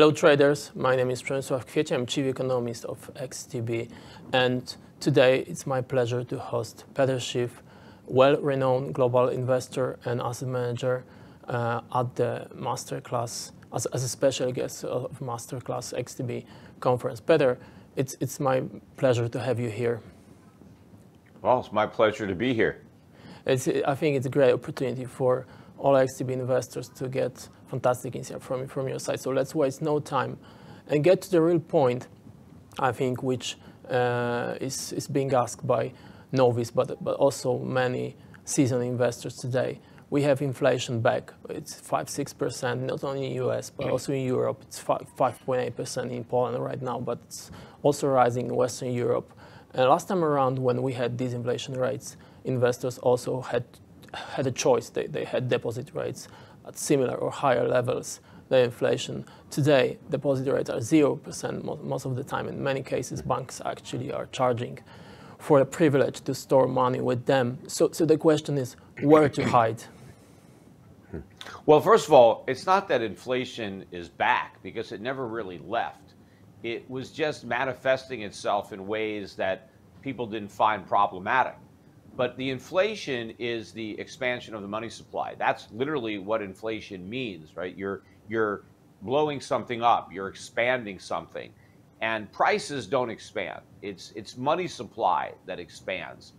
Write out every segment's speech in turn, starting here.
Hello traders, my name is Przed, I'm Chief Economist of XTB, and today it's my pleasure to host Peter Schiff, well-renowned global investor and asset manager at the masterclass, as a special guest of masterclass XTB conference. Peter, it's my pleasure to have you here. Well, it's my pleasure to be here. I think it's a great opportunity for all XTB investors to get fantastic insight from your side. So let's waste no time and get to the real point, I think, which is being asked by novice, but also many seasoned investors today. We have inflation back. It's 5-6%, not only in US, but also in Europe. It's 5.8% in Poland right now, but it's also rising in Western Europe. And last time around, when we had these inflation rates, investors also had a choice. They had deposit rates at similar or higher levels than inflation. Today, deposit rates are 0% most of the time. In many cases, banks actually are charging for a privilege to store money with them. So the question is, where to hide? Well, first of all, it's not that inflation is back, because it never really left. It was just manifesting itself in ways that people didn't find problematic. But the inflation is the expansion of the money supply. That's literally what inflation means, right? You're blowing something up, you're expanding something, and prices don't expand. It's money supply that expands.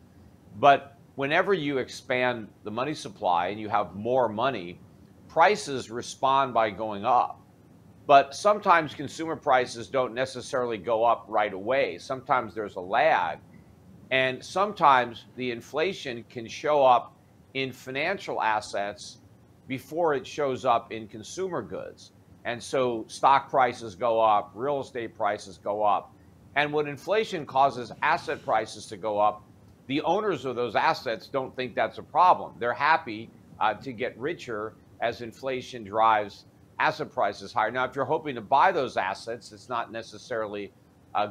But whenever you expand the money supply and you have more money, prices respond by going up. But sometimes consumer prices don't necessarily go up right away. Sometimes there's a lag. And sometimes the inflation can show up in financial assets before it shows up in consumer goods. And so stock prices go up, real estate prices go up. And when inflation causes asset prices to go up, the owners of those assets don't think that's a problem. They're happy to get richer as inflation drives asset prices higher. Now, if you're hoping to buy those assets, it's not necessarily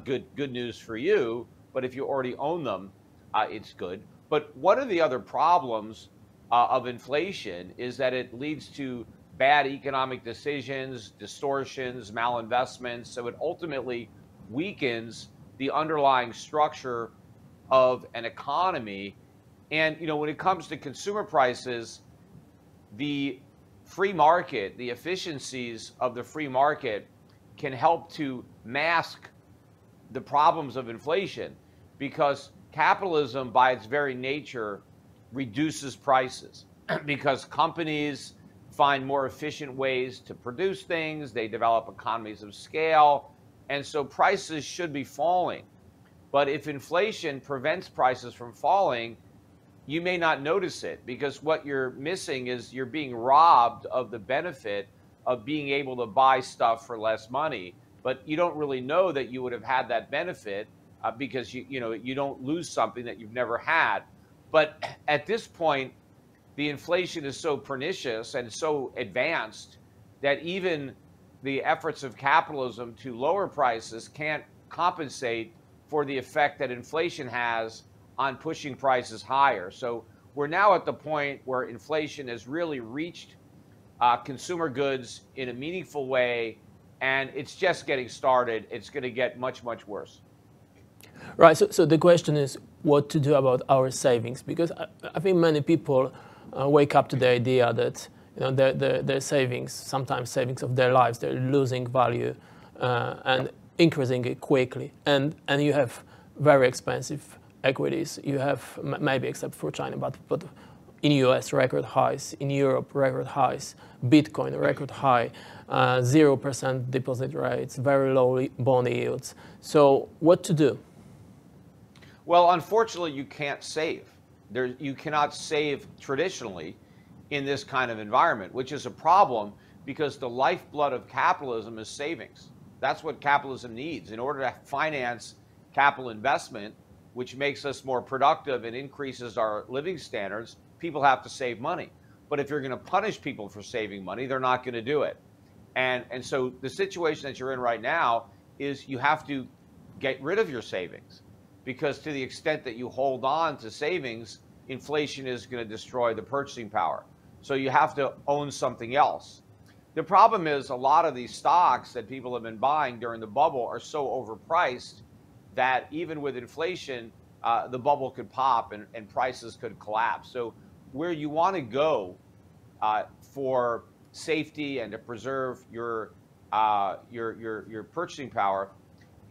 good news for you. But if you already own them, it's good. But one of the other problems of inflation is that it leads to bad economic decisions, distortions, malinvestments. So it ultimately weakens the underlying structure of an economy. And when it comes to consumer prices, the free market, the efficiencies of the free market can help to mask the problems of inflation, because capitalism by its very nature reduces prices because companies find more efficient ways to produce things, they develop economies of scale, and so prices should be falling. But if inflation prevents prices from falling, you may not notice it, because what you're missing is you're being robbed of the benefit of being able to buy stuff for less money. But you don't really know that you would have had that benefit because you don't lose something that you've never had. But at this point, the inflation is so pernicious and so advanced that even the efforts of capitalism to lower prices can't compensate for the effect that inflation has on pushing prices higher. So we're now at the point where inflation has really reached consumer goods in a meaningful way, and it's just getting started. It's going to get much, much worse. Right. So the question is what to do about our savings, because I think many people wake up to the idea that their savings, sometimes savings of their lives, they're losing value and increasing it quickly. And you have very expensive equities. You have, maybe except for China, but in US, record highs. In Europe, record highs. Bitcoin, record high. 0% deposit rates, very low bond yields. So what to do? Well, unfortunately, you can't save. You cannot save traditionally in this kind of environment, which is a problem because the lifeblood of capitalism is savings. That's what capitalism needs. In order to finance capital investment, which makes us more productive and increases our living standards, people have to save money. But if you're going to punish people for saving money, they're not going to do it. And so the situation that you're in right now is you have to get rid of your savings, because to the extent that you hold on to savings, inflation is going to destroy the purchasing power. So you have to own something else. the problem is a lot of these stocks that people have been buying during the bubble are so overpriced that even with inflation, the bubble could pop and prices could collapse. So where you want to go for safety and to preserve your purchasing power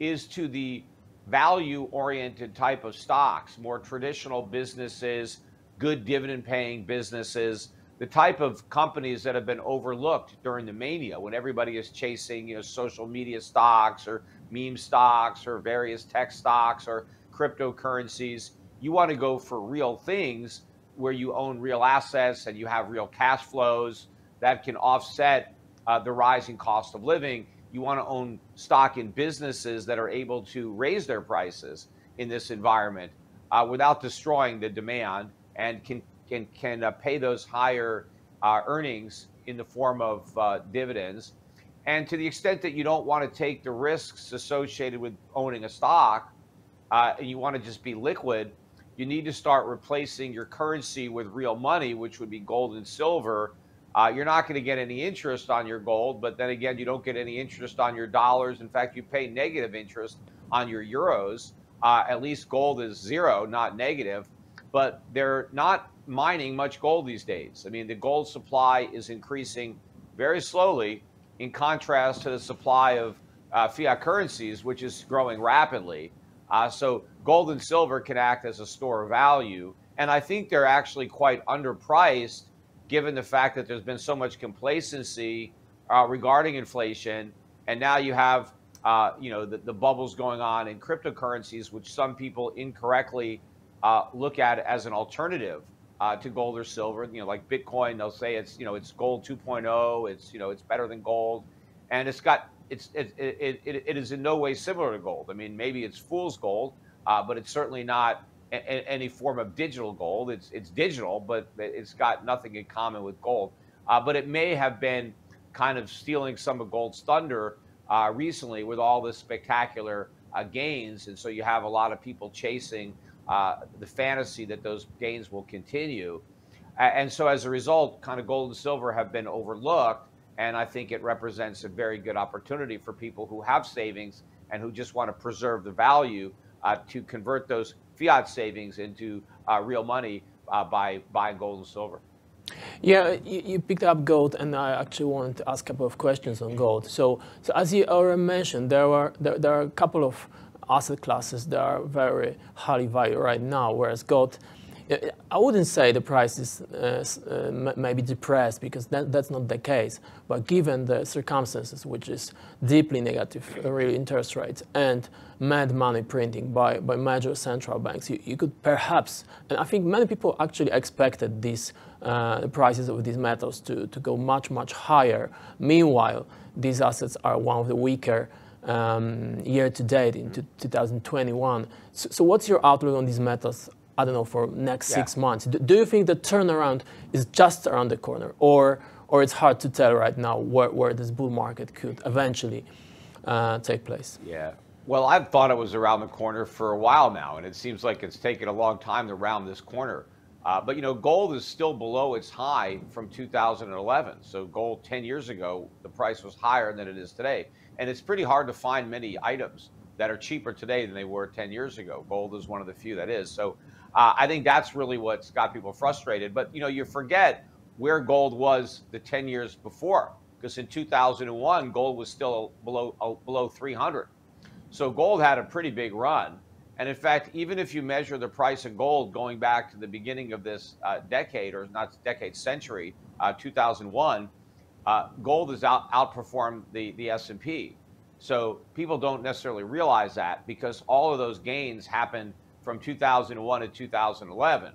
is to the value-oriented type of stocks, more traditional businesses, good dividend-paying businesses, the type of companies that have been overlooked during the mania when everybody is chasing, social media stocks or meme stocks or various tech stocks or cryptocurrencies. You want to go for real things where you own real assets and you have real cash flows that can offset the rising cost of living. You want to own stock in businesses that are able to raise their prices in this environment without destroying the demand, and can pay those higher earnings in the form of dividends. And to the extent that you don't want to take the risks associated with owning a stock, and you want to just be liquid, you need to start replacing your currency with real money, which would be gold and silver. You're not going to get any interest on your gold, but then again, you don't get any interest on your dollars. In fact, you pay negative interest on your euros. At least gold is zero, not negative, but they're not mining much gold these days. I mean, the gold supply is increasing very slowly in contrast to the supply of fiat currencies, which is growing rapidly. So gold and silver can act as a store of value. And I think they're actually quite underpriced given the fact that there's been so much complacency regarding inflation. And now you have, the bubbles going on in cryptocurrencies, which some people incorrectly look at as an alternative to gold or silver. Like Bitcoin, they'll say it's gold 2.0. It's better than gold, and it is in no way similar to gold. I mean, maybe it's fool's gold, but it's certainly not any form of digital gold. It's digital, but it's got nothing in common with gold. But it may have been kind of stealing some of gold's thunder recently with all the spectacular gains, and so you have a lot of people chasing the fantasy that those gains will continue. And so as a result, kind of gold and silver have been overlooked, and I think it represents a very good opportunity for people who have savings and who just want to preserve the value to convert those fiat savings into real money by buying gold and silver. Yeah, you picked up gold, and I actually wanted to ask a couple of questions on gold. So as you already mentioned, there are a couple of asset classes that are very highly valued right now, whereas gold, I wouldn't say the price is maybe depressed, because that's not the case. But given the circumstances, which is deeply negative, real interest rates and mad money printing by major central banks, you could perhaps, and I think many people actually expected these the prices of these metals to go much, much higher. Meanwhile, these assets are one of the weaker year to date in 2021. So what's your outlook on these metals? I don't know, for next 6 months. Do you think the turnaround is just around the corner, or it's hard to tell right now where this bull market could eventually take place? Yeah. Well, I've thought it was around the corner for a while now, and it seems like it's taken a long time to round this corner. But gold is still below its high from 2011. So gold 10 years ago, the price was higher than it is today. And it's pretty hard to find many items that are cheaper today than they were 10 years ago. Gold is one of the few that is. So I think that's really what's got people frustrated. But you forget where gold was the 10 years before, because in 2001, gold was still below 300. So gold had a pretty big run. And in fact, even if you measure the price of gold going back to the beginning of this decade, or not decade, century, 2001, gold has outperformed the S&P. So people don't necessarily realize that, because all of those gains happened from 2001 to 2011.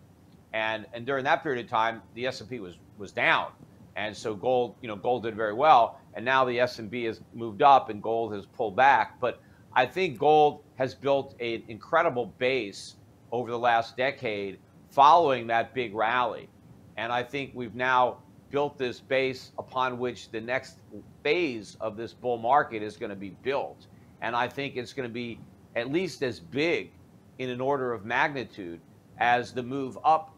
And during that period of time, the S&P was down. And so gold did very well. And now the S&P has moved up and gold has pulled back. But I think gold has built an incredible base over the last decade following that big rally. And I think we've now built this base upon which the next phase of this bull market is going to be built. And I think it's going to be at least as big in an order of magnitude as the move up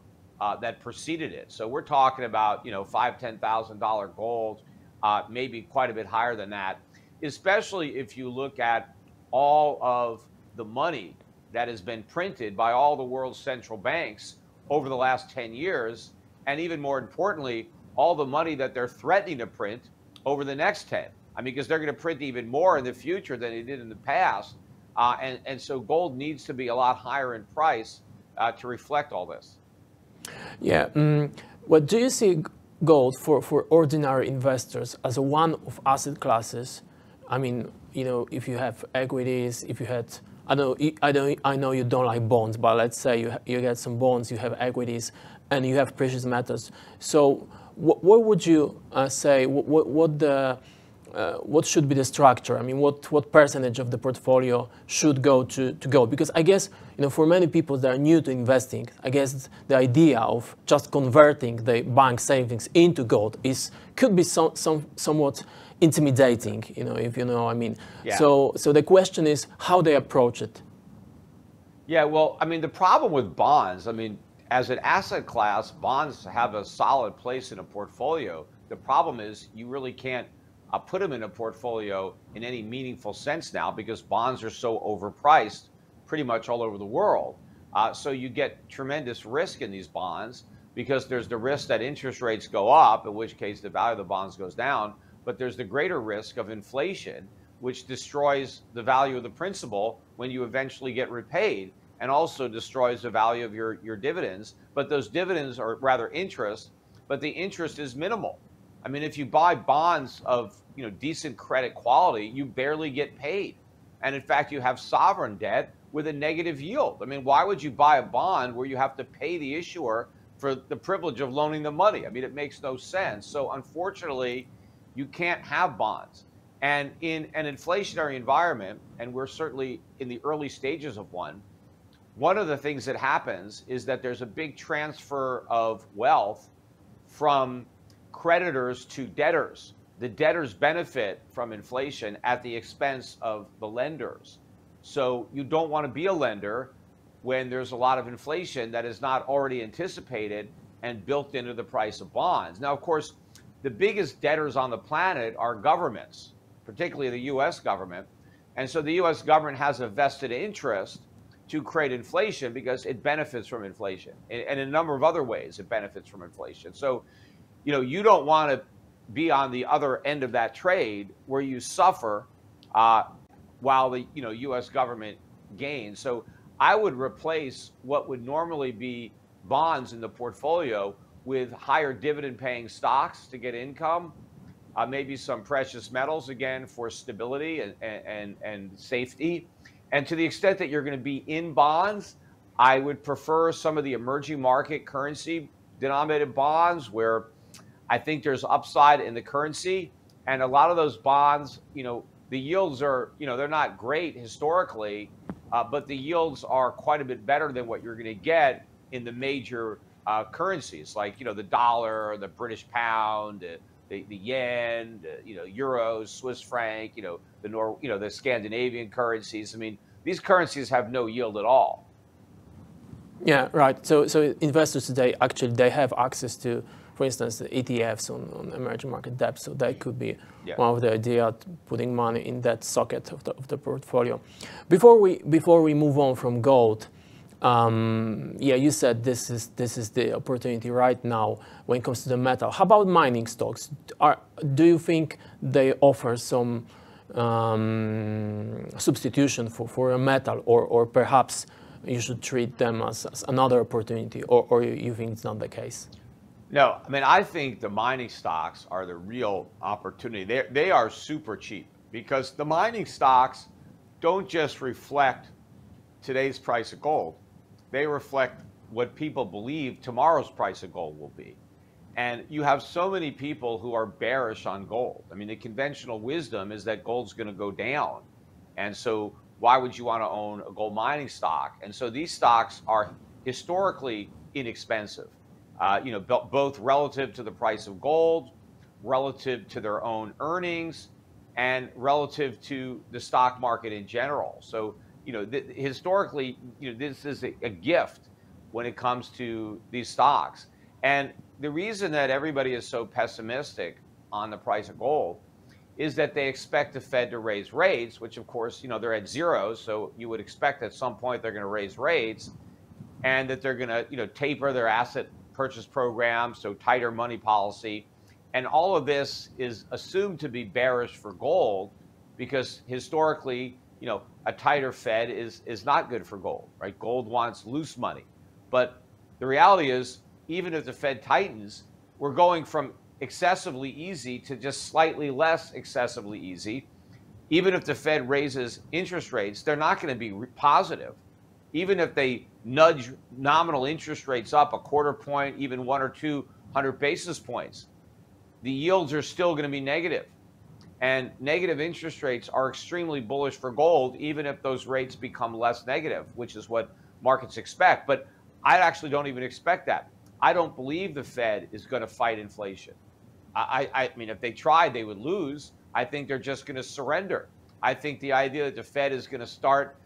that preceded it. So we're talking about $5,000, $10,000 gold maybe quite a bit higher than that, especially if you look at all of the money that has been printed by all the world's central banks over the last 10 years, and even more importantly, all the money that they're threatening to print over the next 10. I mean, because they're going to print even more in the future than they did in the past. And so gold needs to be a lot higher in price to reflect all this. Yeah. What do you see gold for ordinary investors as a one of asset classes? I mean, you know, if you have equities, if you had, I know you don't like bonds, but let's say you get some bonds, you have equities, and you have precious metals. So what would you say? What should be the structure? I mean, what percentage of the portfolio should go to gold? Because I guess, you know, for many people that are new to investing, I guess the idea of just converting the bank savings into gold could be somewhat intimidating, you know, if you know what I mean. Yeah. So the question is how they approach it. Yeah, well, I mean, the problem with bonds, I mean, as an asset class, bonds have a solid place in a portfolio. The problem is you really can't put them in a portfolio in any meaningful sense now because bonds are so overpriced pretty much all over the world. So you get tremendous risk in these bonds because there's the risk that interest rates go up, in which case the value of the bonds goes down, but there's the greater risk of inflation, which destroys the value of the principal when you eventually get repaid, and also destroys the value of your dividends. But those dividends are rather interest, but the interest is minimal. I mean, if you buy bonds of, you know, decent credit quality, you barely get paid. And in fact, you have sovereign debt with a negative yield. I mean, why would you buy a bond where you have to pay the issuer for the privilege of loaning the money? I mean, it makes no sense. So unfortunately, you can't have bonds. And in an inflationary environment, and we're certainly in the early stages of one of the things that happens is that there's a big transfer of wealth from creditors to debtors. The debtors benefit from inflation at the expense of the lenders. So you don't want to be a lender when there's a lot of inflation that is not already anticipated and built into the price of bonds. Now, of course, the biggest debtors on the planet are governments, particularly the US government. And so the US government has a vested interest to create inflation because it benefits from inflation. And in a number of other ways, it benefits from inflation. So, you know, you don't want to be on the other end of that trade where you suffer while the U.S. government gains. So I would replace what would normally be bonds in the portfolio with higher dividend paying stocks to get income, maybe some precious metals again for stability and safety. And to the extent that you're going to be in bonds, I would prefer some of the emerging market currency denominated bonds where I think there's upside in the currency. And a lot of those bonds, you know, the yields are, you know, they're not great historically, but the yields are quite a bit better than what you're going to get in the major currencies, like, you know, the dollar, the British pound, the yen, euros, Swiss franc, the Scandinavian currencies. I mean, these currencies have no yield at all. Yeah, right. So investors today, actually, they have access to, for instance, the ETFs on emerging market debt. So that could be one of the ideas, putting money in that socket of the portfolio. Before we move on from gold, you said this is the opportunity right now when it comes to the metal. How about mining stocks? Do you think they offer some substitution for a metal, or perhaps you should treat them as another opportunity, or you think it's not the case? No, I mean, I think the mining stocks are the real opportunity. They are super cheap because the mining stocks don't just reflect today's price of gold. They reflect what people believe tomorrow's price of gold will be. And you have so many people who are bearish on gold. I mean, the conventional wisdom is that gold's going to go down. And so why would you want to own a gold mining stock? And so these stocks are historically inexpensive, both relative to the price of gold, relative to their own earnings, and relative to the stock market in general. So, historically, this is a gift when it comes to these stocks. And the reason that everybody is so pessimistic on the price of gold is that they expect the Fed to raise rates, which of course, they're at zero. So you would expect at some point they're going to raise rates, and that they're going to, taper their asset purchase program, so tighter money policy. And all of this is assumed to be bearish for gold because historically, a tighter Fed is not good for gold, right? Gold wants loose money. But the reality is, even if the Fed tightens, we're going from excessively easy to just slightly less excessively easy. Even if the Fed raises interest rates, they're not going to be positive. Even if they nudge nominal interest rates up a quarter point, even 100 or 200 basis points, the yields are still going to be negative. And negative interest rates are extremely bullish for gold, even if those rates become less negative, which is what markets expect. But I actually don't even expect that. I don't believe the Fed is going to fight inflation. I mean, if they tried, they would lose. I think they're just going to surrender. I think the idea that the Fed is going to start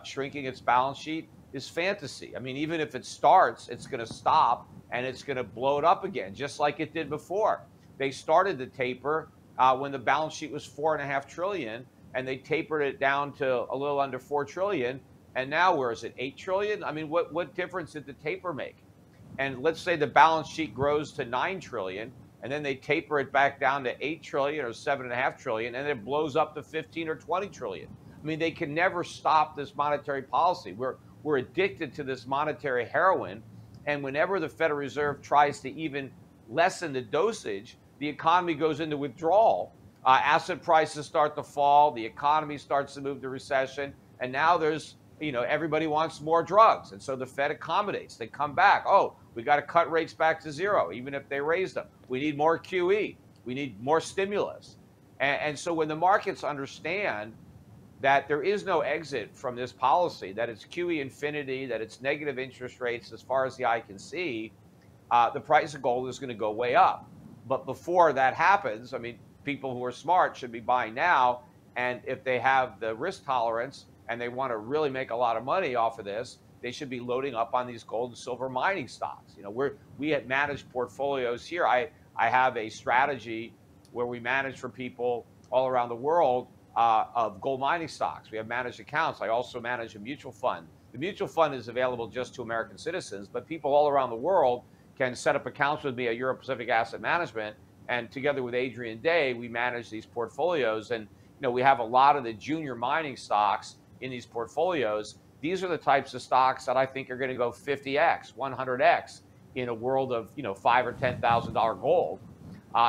shrinking its balance sheet is fantasy. I mean, even if it starts, it's going to stop and it's going to blow it up again, just like it did before. They started the taper when the balance sheet was $4.5 trillion, and they tapered it down to a little under $4 trillion. And now where is it? $8 trillion? I mean, what difference did the taper make? And let's say the balance sheet grows to $9 trillion, and then they taper it back down to $8 trillion or $7.5 trillion, and it blows up to 15 or 20 trillion. I mean, they can never stop this monetary policy. We're addicted to this monetary heroin, and whenever the Federal Reserve tries to even lessen the dosage, the economy goes into withdrawal. Asset prices start to fall. The economy starts to move to recession, and now there's everybody wants more drugs. And so the Fed accommodates. They come back. Oh, we got to cut rates back to zero, even if they raise them. We need more QE. We need more stimulus. And so when the markets understand that there is no exit from this policy, that it's QE infinity, that it's negative interest rates as far as the eye can see, the price of gold is going to go way up. But before that happens, I mean, people who are smart should be buying now. And if they have the risk tolerance and they want to really make a lot of money off of this, they should be loading up on these gold and silver mining stocks. We had managed portfolios here. I have a strategy where we manage for people all around the world of gold mining stocks. We have managed accounts. I also manage a mutual fund. The mutual fund is available just to American citizens, but people all around the world can set up accounts with me at Euro Pacific Asset Management. And together with Adrian Day, we manage these portfolios. And we have a lot of the junior mining stocks in these portfolios. These are the types of stocks that I think are going to go 50x, 100x in a world of $5,000 or $10,000 gold.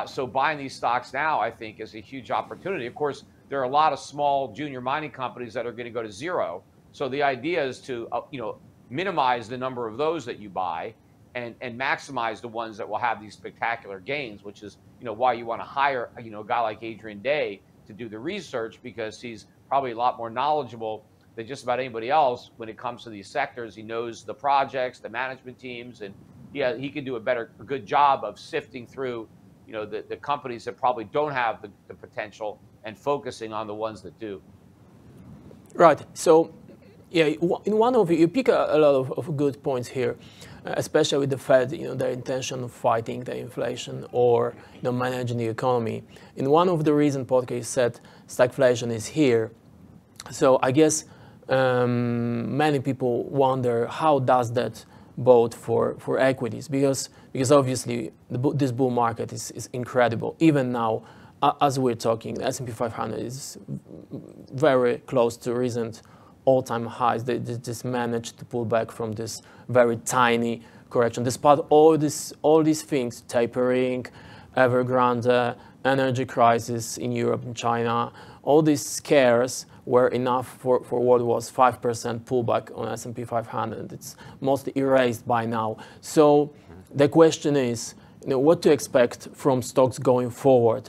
So buying these stocks now, I think, is a huge opportunity. Of course, there are a lot of small junior mining companies that are going to go to zero. So the idea is to minimize the number of those that you buy and maximize the ones that will have these spectacular gains, which is why you want to hire a guy like Adrian Day to do the research, because he's probably a lot more knowledgeable than just about anybody else when it comes to these sectors. He knows the projects, the management teams, and he can do a good job of sifting through the companies that probably don't have the potential and focusing on the ones that do. Right. So, yeah, in one of you pick a lot of good points here, especially with the Fed, their intention of fighting the inflation or managing the economy. In one of the recent podcasts said stagflation is here. So I guess many people wonder how does that bode for equities, because obviously this bull market is incredible. Even now, as we're talking, the S&P 500 is very close to recent all-time highs. They just managed to pull back from this very tiny correction, despite all these things: tapering, Evergrande, energy crisis in Europe and China. All these scares were enough for what was 5% pullback on S&P 500. It's mostly erased by now. So the question is, what to expect from stocks going forward?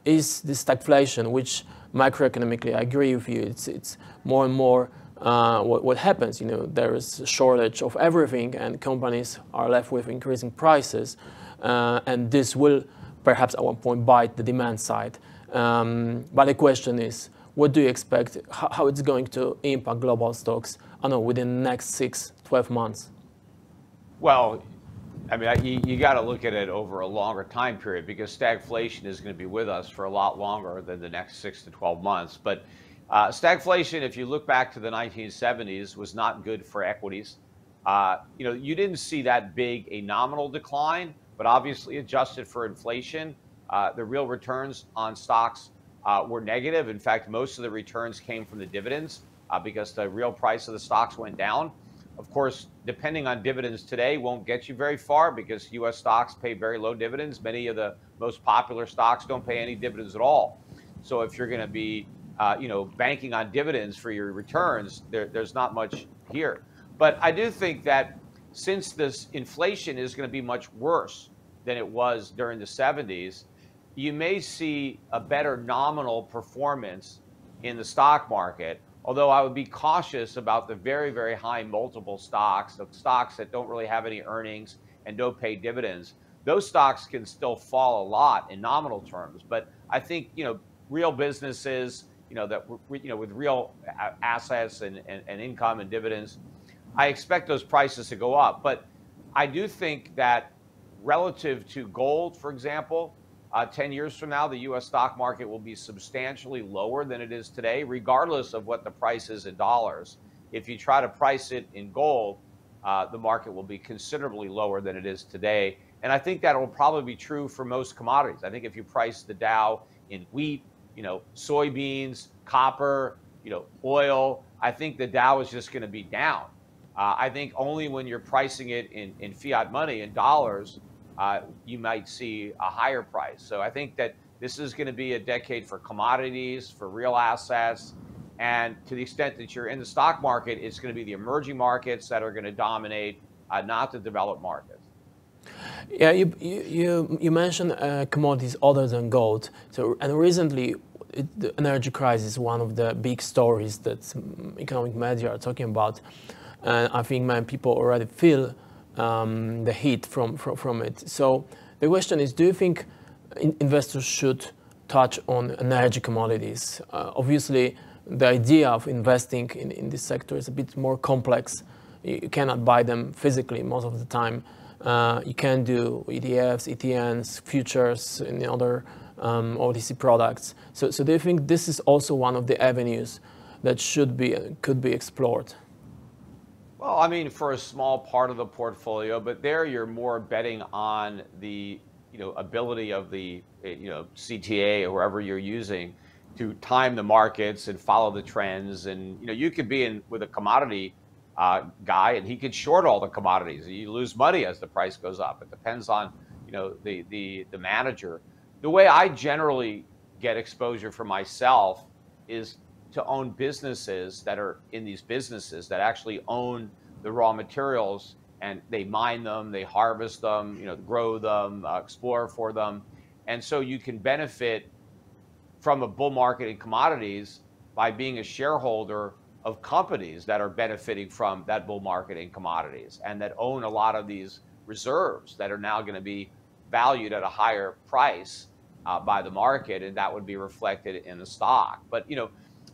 Is this stagflation, which macroeconomically, I agree with you, it's more and more what happens. There is a shortage of everything, and companies are left with increasing prices, and this will perhaps at one point bite the demand side. But the question is, what do you expect? How it's going to impact global stocks? I don't know, within the next 6-12 months. Well, I mean, you got to look at it over a longer time period because stagflation is going to be with us for a lot longer than the next 6 to 12 months. But stagflation, if you look back to the 1970s, was not good for equities. You didn't see that big a nominal decline, but obviously adjusted for inflation, the real returns on stocks were negative. In fact, most of the returns came from the dividends because the real price of the stocks went down. Of course, depending on dividends today won't get you very far because U.S. stocks pay very low dividends. Many of the most popular stocks don't pay any dividends at all. So if you're going to be, banking on dividends for your returns, there's not much here. But I do think that since this inflation is going to be much worse than it was during the 70s, you may see a better nominal performance in the stock market. Although I would be cautious about the very, very high multiple stocks, the stocks that don't really have any earnings and don't pay dividends. Those stocks can still fall a lot in nominal terms. But I think, real businesses, with real assets and income and dividends, I expect those prices to go up. But I do think that relative to gold, for example, 10 years from now, the U.S. stock market will be substantially lower than it is today, regardless of what the price is in dollars. If you try to price it in gold, the market will be considerably lower than it is today. And I think that will probably be true for most commodities. I think if you price the Dow in wheat, soybeans, copper, oil, I think the Dow is just going to be down. I think only when you're pricing it in fiat money, in dollars, you might see a higher price. So I think that this is going to be a decade for commodities, for real assets. And to the extent that you're in the stock market, it's going to be the emerging markets that are going to dominate, not the developed markets. Yeah, you mentioned commodities other than gold. And recently, the energy crisis is one of the big stories that economic media are talking about. And I think many people already feel the heat from it. So the question is, do you think investors should touch on energy commodities? Obviously, the idea of investing in this sector is a bit more complex. You cannot buy them physically most of the time. You can do ETFs, ETNs, futures, and other OTC products. So do you think this is also one of the avenues that could be explored? Well, I mean, for a small part of the portfolio, but there you're more betting on the ability of the CTA or wherever you're using to time the markets and follow the trends. And you could be in with a commodity guy, and he could short all the commodities. You lose money as the price goes up. It depends on the manager. The way I generally get exposure for myself is to own businesses that are in these businesses that actually own the raw materials, and they mine them, they harvest them, grow them, explore for them. And so you can benefit from a bull market in commodities by being a shareholder of companies that are benefiting from that bull market in commodities and that own a lot of these reserves that are now going to be valued at a higher price by the market, and that would be reflected in the stock. But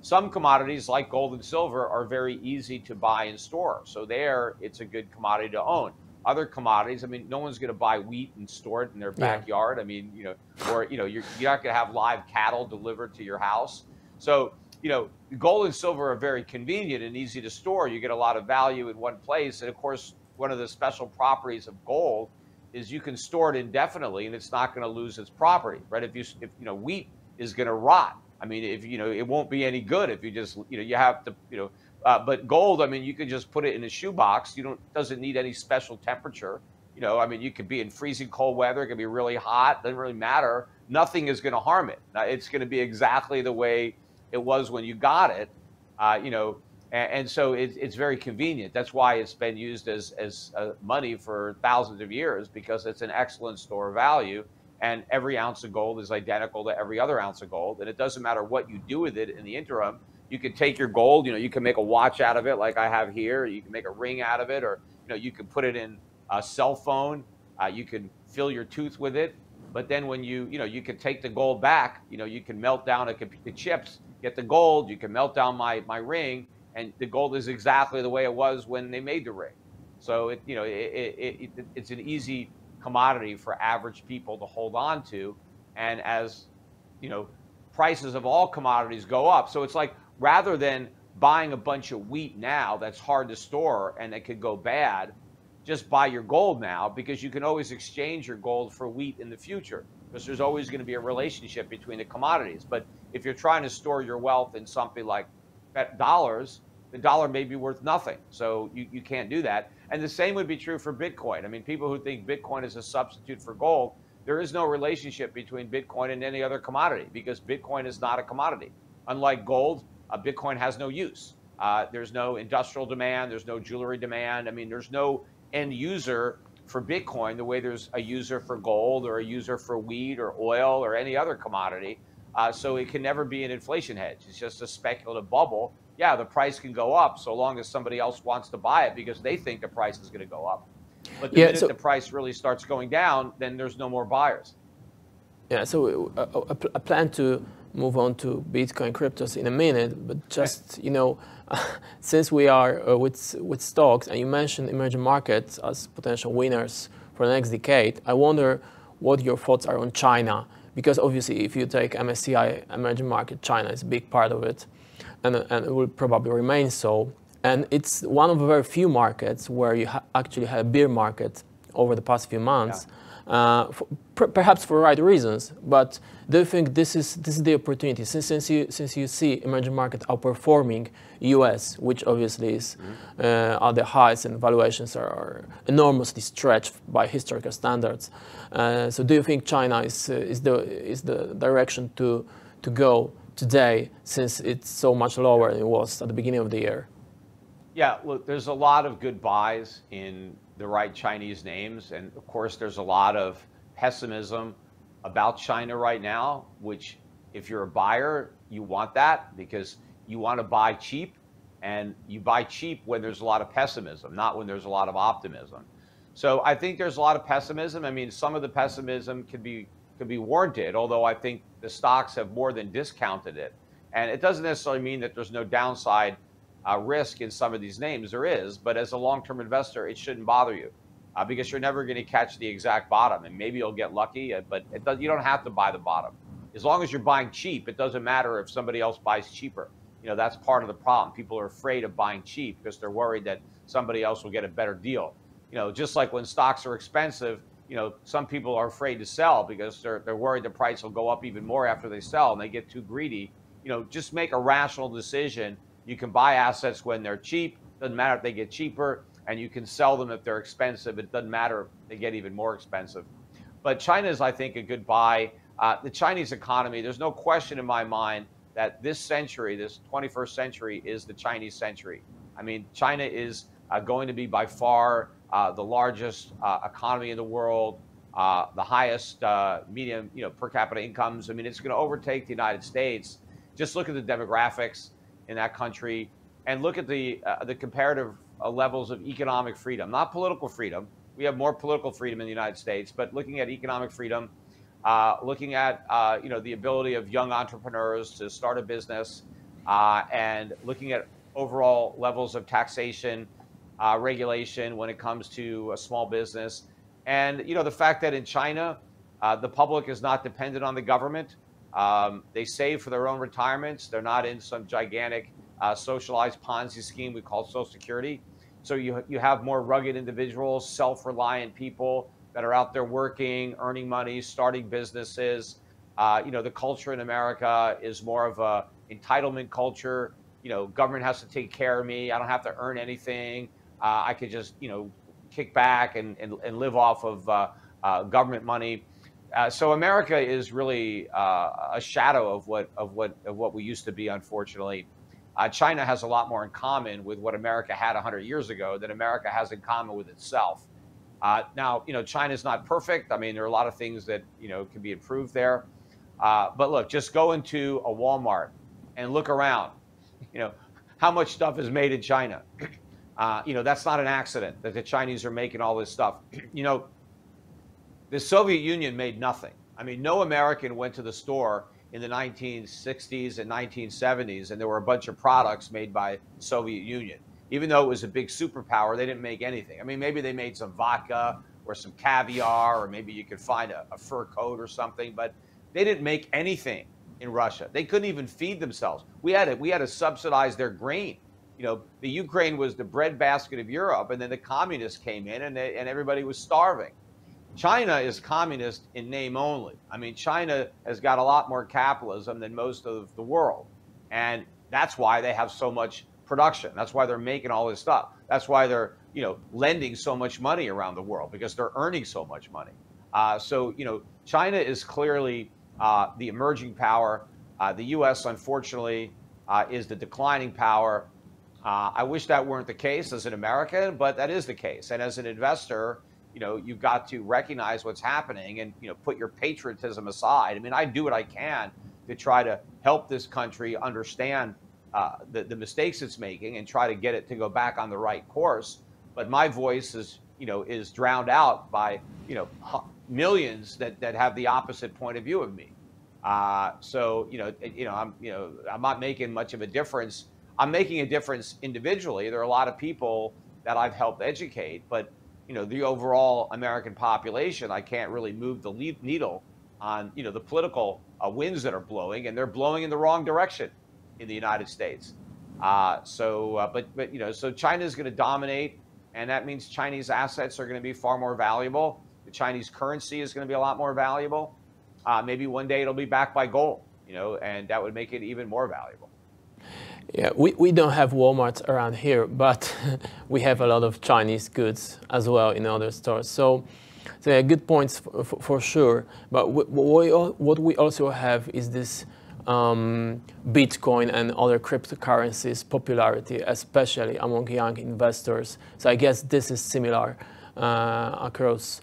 some commodities like gold and silver are very easy to buy and store. So there, it's a good commodity to own. Other commodities, I mean, no one's going to buy wheat and store it in their backyard. I mean, you're not going to have live cattle delivered to your house. So, gold and silver are very convenient and easy to store. You get a lot of value in one place. And of course, one of the special properties of gold is you can store it indefinitely and it's not going to lose its property, right? If wheat is going to rot. I mean, it won't be any good if you just, you have to, but gold, I mean, you could just put it in a shoebox. Doesn't need any special temperature. I mean, you could be in freezing cold weather. It could be really hot. Doesn't really matter. Nothing is going to harm it. It's going to be exactly the way it was when you got it, and so it's very convenient. That's why it's been used as money for thousands of years, because it's an excellent store of value. And every ounce of gold is identical to every other ounce of gold. And it doesn't matter what you do with it in the interim. You can take your gold, you can make a watch out of it like I have here. You can make a ring out of it, or, you can put it in a cell phone. You can fill your tooth with it. But then when you can take the gold back, you can melt down the chips, get the gold, you can melt down my ring, and the gold is exactly the way it was when they made the ring. So it's an easy commodity for average people to hold on to. And as prices of all commodities go up, so it's like rather than buying a bunch of wheat now that's hard to store and that could go bad, just buy your gold now, because you can always exchange your gold for wheat in the future, because there's always going to be a relationship between the commodities. But if you're trying to store your wealth in something like dollars, the dollar may be worth nothing. So you can't do that. And the same would be true for Bitcoin. I mean, people who think Bitcoin is a substitute for gold, there is no relationship between Bitcoin and any other commodity, because Bitcoin is not a commodity. Unlike gold, Bitcoin has no use. There's no industrial demand. There's no jewelry demand. I mean, there's no end user for Bitcoin the way there's a user for gold or a user for wheat or oil or any other commodity. So it can never be an inflation hedge. It's just a speculative bubble. Yeah, the price can go up so long as somebody else wants to buy it because they think the price is going to go up. But the minute the price really starts going down, then there's no more buyers. Yeah, so I plan to move on to Bitcoin cryptos in a minute, but just, since we are with stocks, and you mentioned emerging markets as potential winners for the next decade, I wonder what your thoughts are on China, because obviously if you take MSCI emerging market, China is a big part of it, and it will probably remain so. And it's one of the very few markets where you actually had a bear market over the past few months. Yeah. Perhaps for the right reasons, but do you think this is the opportunity, since you see emerging market outperforming US, which obviously is are the highest, and valuations are enormously stretched by historical standards. So do you think China is the direction to go today, since it's so much lower than it was at the beginning of the year? Yeah, look, there's a lot of good buys in the right Chinese names, and of course there's a lot of pessimism about China right now, which if you're a buyer, you want that because you want to buy cheap, and you buy cheap when there's a lot of pessimism, not when there's a lot of optimism. So I think there's a lot of pessimism. I mean, some of the pessimism could be warranted, although I think the stocks have more than discounted it. And it doesn't necessarily mean that there's no downside risk in some of these names. There is, but as a long-term investor, it shouldn't bother you because you're never going to catch the exact bottom, and maybe you'll get lucky, but you don't have to buy the bottom. As long as you're buying cheap, it doesn't matter if somebody else buys cheaper. That's part of the problem. People are afraid of buying cheap because they're worried that somebody else will get a better deal. Just like when stocks are expensive, some people are afraid to sell because they're worried the price will go up even more after they sell, and they get too greedy. Just make a rational decision. You can buy assets when they're cheap. Doesn't matter if they get cheaper, and you can sell them if they're expensive. It doesn't matter if they get even more expensive. But China is, I think, a good buy. The Chinese economy, there's no question in my mind that this century, this 21st century, is the Chinese century. I mean, China is going to be by far the largest economy in the world, the highest median, per capita incomes. I mean, it's going to overtake the United States. Just look at the demographics in that country, and look at the comparative levels of economic freedom, not political freedom. We have more political freedom in the United States, but looking at economic freedom, looking at the ability of young entrepreneurs to start a business, and looking at overall levels of taxation, regulation when it comes to a small business, and the fact that in China, the public is not dependent on the government. They save for their own retirements. They're not in some gigantic socialized Ponzi scheme we call Social Security. So you have more rugged individuals, self-reliant people that are out there working, earning money, starting businesses. The culture in America is more of a entitlement culture. Government has to take care of me. I don't have to earn anything. I could just kick back and live off of government money. So America is really a shadow of what we used to be, unfortunately. China has a lot more in common with what America had 100 years ago than America has in common with itself. Now, China's not perfect. I mean, there are a lot of things that can be improved there. But look, just go into a Walmart and look around. How much stuff is made in China? That's not an accident that the Chinese are making all this stuff. The Soviet Union made nothing. I mean, no American went to the store in the 1960s and 1970s and there were a bunch of products made by the Soviet Union. Even though it was a big superpower, they didn't make anything. I mean, maybe they made some vodka or some caviar, or maybe you could find a fur coat or something, but they didn't make anything in Russia. They couldn't even feed themselves. We had to subsidize their grain. You know, the Ukraine was the breadbasket of Europe, and then the communists came in, and everybody was starving. China is communist in name only. I mean, China has got a lot more capitalism than most of the world, and that's why they have so much production. That's why they're making all this stuff. That's why they're, you know, lending so much money around the world, because they're earning so much money. So, you know, China is clearly the emerging power. The U.S., unfortunately, is the declining power. I wish that weren't the case as an American, but that is the case. And as an investor, you know, you've got to recognize what's happening and, you know, put your patriotism aside. I mean, I do what I can to try to help this country understand the mistakes it's making and try to get it to go back on the right course. But my voice is, you know, is drowned out by, you know, millions that have the opposite point of view of me. So, I'm not making much of a difference. I'm making a difference individually. There are a lot of people that I've helped educate, but, you know, the overall American population, I can't really move the needle on, you know, the political winds that are blowing, and they're blowing in the wrong direction in the United States. But you know, so China is going to dominate, and that means Chinese assets are going to be far more valuable. The Chinese currency is going to be a lot more valuable. Maybe one day it'll be backed by gold, you know, and that would make it even more valuable. Yeah, we don't have Walmart around here, but we have a lot of Chinese goods as well in other stores. So yeah, good points for sure. But what we also have is this Bitcoin and other cryptocurrencies popularity, especially among young investors. So I guess this is similar across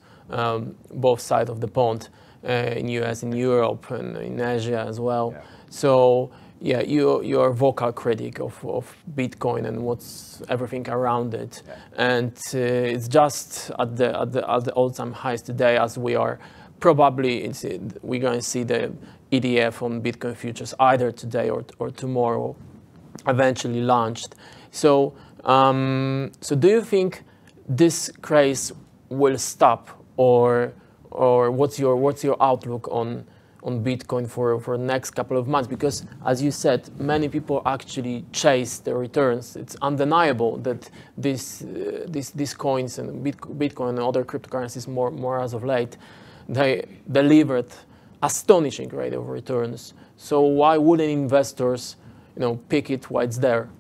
both sides of the pond, in US, in Europe, and in Asia as well. Yeah. So yeah, you're a vocal critic of Bitcoin and what's everything around it, yeah. And it's just at the all-time highs today, as we are probably we're going to see the ETF on Bitcoin futures either today or tomorrow, eventually launched. So so do you think this craze will stop, or what's your outlook on Bitcoin for the next couple of months? Because, as you said, many people actually chase the returns. It's undeniable that these coins and Bitcoin and other cryptocurrencies more as of late, they delivered astonishing rate of returns. So why wouldn't investors, you know, pick it while it's there?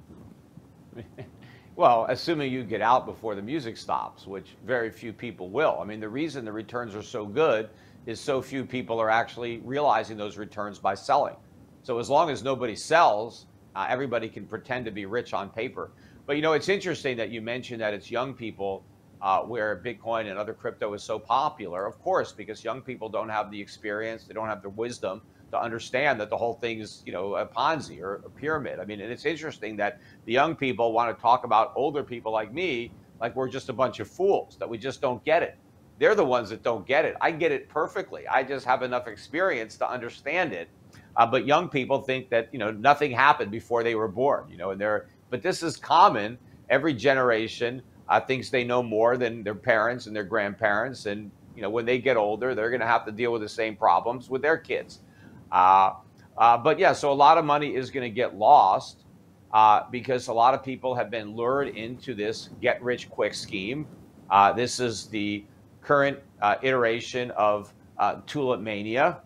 Well, assuming you get out before the music stops, which very few people will. I mean, the reason the returns are so good is so few people are actually realizing those returns by selling. So as long as nobody sells, everybody can pretend to be rich on paper. But, you know, it's interesting that you mentioned that it's young people where Bitcoin and other crypto is so popular. Of course, because young people don't have the experience, they don't have the wisdom to understand that the whole thing is, you know, a Ponzi or a pyramid. I mean, and it's interesting that the young people want to talk about older people like me like we're just a bunch of fools, that we just don't get it. They're the ones that don't get it. I get it perfectly. I just have enough experience to understand it. But young people think that, you know, nothing happened before they were born, you know, but this is common. Every generation thinks they know more than their parents and their grandparents. And, you know, when they get older, they're going to have to deal with the same problems with their kids. But yeah, so a lot of money is going to get lost because a lot of people have been lured into this get rich quick scheme. This is the current iteration of tulip mania,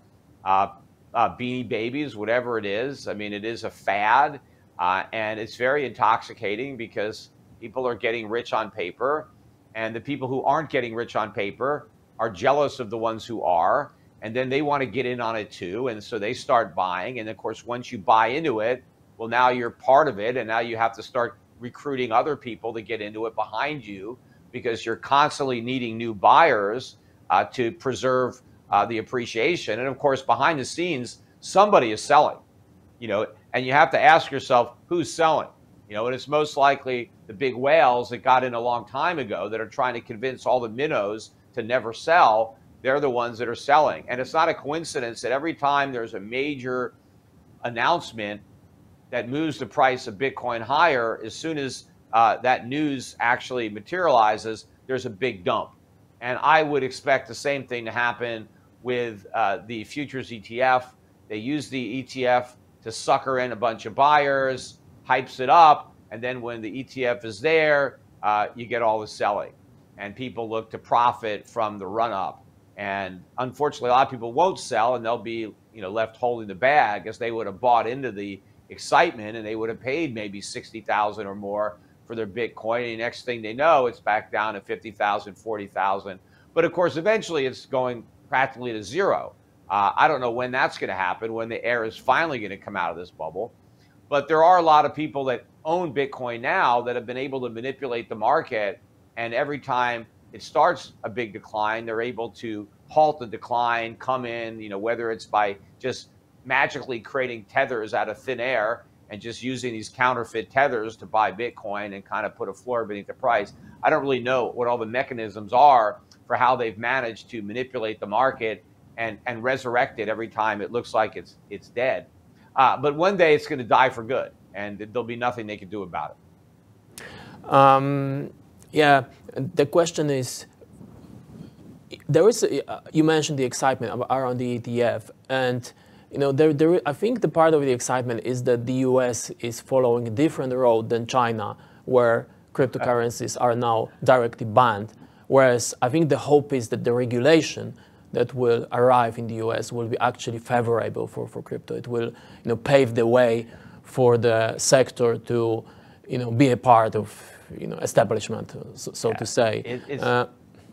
beanie babies, whatever it is. I mean, it is a fad, and it's very intoxicating because people are getting rich on paper, and the people who aren't getting rich on paper are jealous of the ones who are, and then they want to get in on it too, and so they start buying. And of course, once you buy into it, well, now you're part of it, and now you have to start recruiting other people to get into it behind you, because you're constantly needing new buyers to preserve the appreciation. And of course, behind the scenes, somebody is selling, you know, and you have to ask yourself, who's selling? You know, and it's most likely the big whales that got in a long time ago that are trying to convince all the minnows to never sell. They're the ones that are selling. And it's not a coincidence that every time there's a major announcement that moves the price of Bitcoin higher, as soon as that news actually materializes, there's a big dump. And I would expect the same thing to happen with the futures ETF. They use the ETF to sucker in a bunch of buyers, hypes it up, and then when the ETF is there, you get all the selling. And people look to profit from the run-up. And unfortunately, a lot of people won't sell, and they'll be left holding the bag, as they would have bought into the excitement, and they would have paid maybe 60,000 or more for their Bitcoin. And the next thing they know, it's back down to 50,000, 40,000. But of course, eventually it's going practically to zero. I don't know when that's going to happen, when the air is finally going to come out of this bubble. But there are a lot of people that own Bitcoin now that have been able to manipulate the market. And every time it starts a big decline, they're able to halt the decline, come in, whether it's by just magically creating tethers out of thin air and just using these counterfeit tethers to buy Bitcoin and kind of put a floor beneath the price. I don't really know what all the mechanisms are for how they've managed to manipulate the market and resurrect it every time it looks like it's dead. But one day it's going to die for good, and there'll be nothing they can do about it. Yeah, the question is, you mentioned the excitement around the ETF, and I think the part of the excitement is that the US is following a different road than China, where cryptocurrencies are now directly banned. Whereas I think the hope is that the regulation that will arrive in the US will be actually favorable for crypto. It will pave the way for the sector to be a part of establishment, so to say.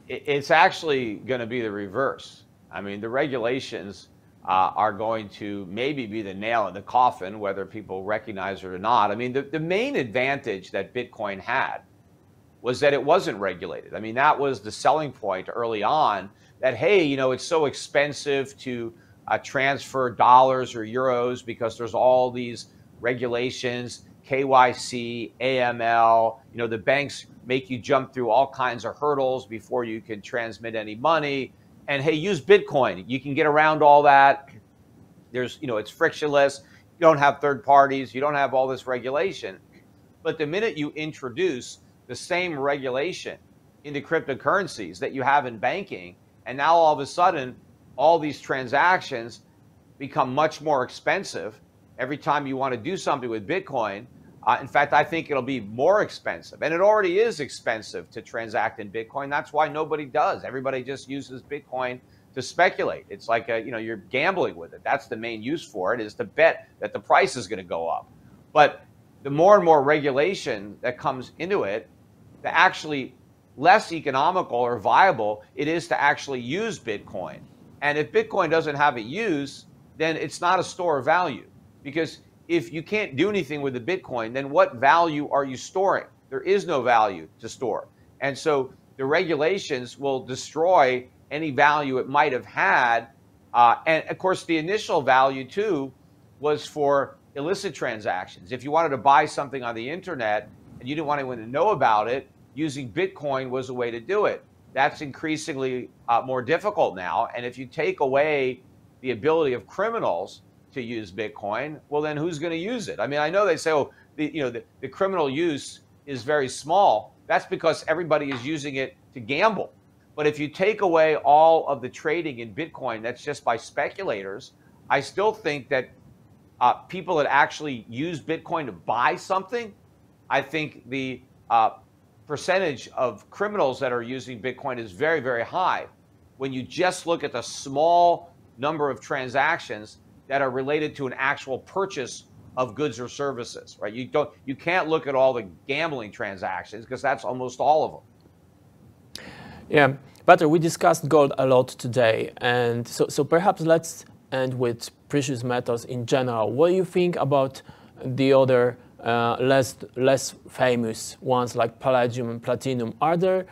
It's actually going to be the reverse. I mean, the regulations are going to maybe be the nail in the coffin, whether people recognize it or not. I mean, the main advantage that Bitcoin had was that it wasn't regulated. I mean, that was the selling point early on, that, hey, it's so expensive to transfer dollars or euros because there's all these regulations, KYC, AML, the banks make you jump through all kinds of hurdles before you can transmit any money. And hey, use Bitcoin. You can get around all that. There's, it's frictionless. You don't have third parties. You don't have all this regulation. But the minute you introduce the same regulation into cryptocurrencies that you have in banking, and now all of a sudden, all these transactions become much more expensive every time you want to do something with Bitcoin. In fact, I think it'll be more expensive. And it already is expensive to transact in Bitcoin. That's why nobody does. Everybody just uses Bitcoin to speculate. It's like, you're gambling with it. That's the main use for it, is to bet that the price is going to go up. But the more and more regulation that comes into it, the actually less economical or viable it is to actually use Bitcoin. And if Bitcoin doesn't have a use, then it's not a store of value. Because if you can't do anything with the Bitcoin, then what value are you storing? There is no value to store. And so the regulations will destroy any value it might have had. And of course, the initial value too was for illicit transactions. If you wanted to buy something on the internet and you didn't want anyone to know about it, using Bitcoin was a way to do it. That's increasingly more difficult now. And if you take away the ability of criminals to use Bitcoin, well, then who's going to use it? I mean, I know they say, oh, the criminal use is very small. That's because everybody is using it to gamble. But if you take away all of the trading in Bitcoin, that's just by speculators, I still think that people that actually use Bitcoin to buy something, I think the percentage of criminals that are using Bitcoin is very, very high. When you just look at the small number of transactions that are related to an actual purchase of goods or services, right? You can't look at all the gambling transactions, because that's almost all of them. Yeah, Peter, we discussed gold a lot today, and so perhaps let's end with precious metals in general. What do you think about the other less famous ones like palladium and platinum? Are they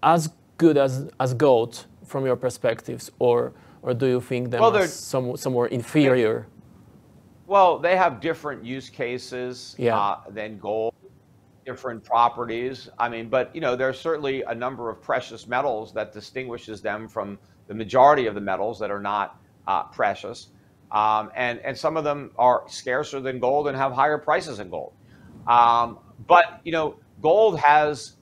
as good as gold from your perspectives, or do you think them as somewhere inferior? Well, they have different use cases than gold, different properties. I mean, but there's certainly a number of precious metals that distinguishes them from the majority of the metals that are not precious. And some of them are scarcer than gold and have higher prices than gold. But you know, gold has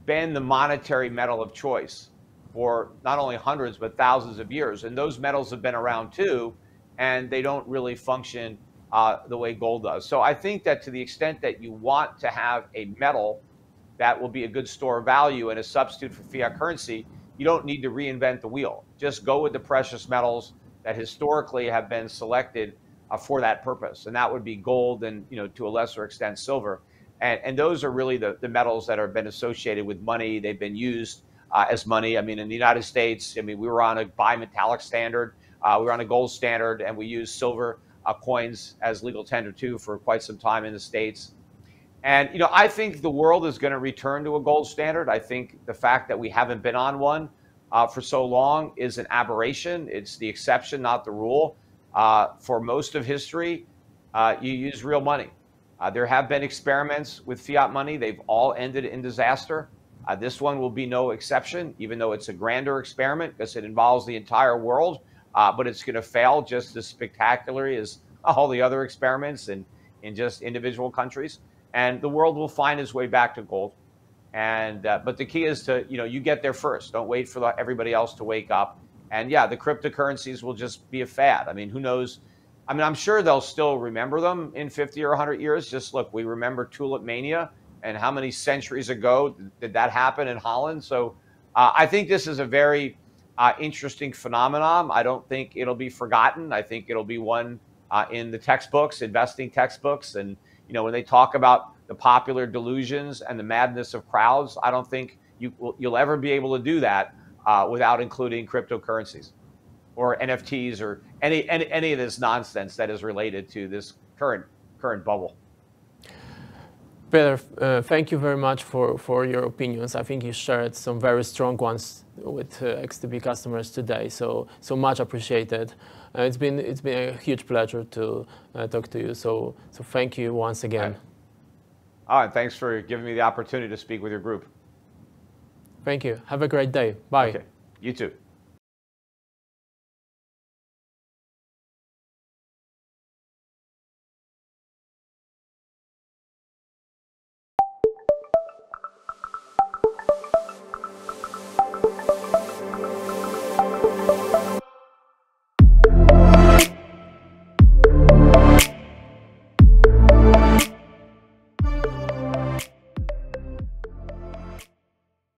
been the monetary metal of choice for not only hundreds but thousands of years, and those metals have been around too, and they don't really function the way gold does. So I think that to the extent that you want to have a metal that will be a good store of value and a substitute for fiat currency, you don't need to reinvent the wheel. Just go with the precious metals that historically have been selected for that purpose, and that would be gold and, you know, to a lesser extent silver. And those are really the metals that have been associated with money. They've been used as money. I mean, in the United States, I mean, we were on a bimetallic standard, we were on a gold standard, and we used silver coins as legal tender too for quite some time in the States. And, you know, I think the world is going to return to a gold standard. I think the fact that we haven't been on one for so long is an aberration. It's the exception, not the rule. For most of history, you use real money. There have been experiments with fiat money. They've all ended in disaster. This one will be no exception, even though it's a grander experiment because it involves the entire world, but it's going to fail just as spectacularly as all the other experiments in just individual countries. And the world will find its way back to gold. And but the key is to, you know, you get there first. Don't wait for everybody else to wake up. And yeah, the cryptocurrencies will just be a fad. I mean, who knows? I mean, I'm sure they'll still remember them in 50 or 100 years. Just look, we remember tulip mania, and how many centuries ago did that happen in Holland? So I think this is a very interesting phenomenon. I don't think it'll be forgotten. I think it'll be one in the textbooks, investing textbooks. And, you know, when they talk about the popular delusions and the madness of crowds, I don't think you'll ever be able to do that without including cryptocurrencies or NFTs or any of this nonsense that is related to this current bubble. Peter, thank you very much for your opinions. I think you shared some very strong ones with XTB customers today, so much appreciated. It's been a huge pleasure to talk to you. So thank you once again. All right, thanks for giving me the opportunity to speak with your group. Thank you. Have a great day. Bye. Okay. You too.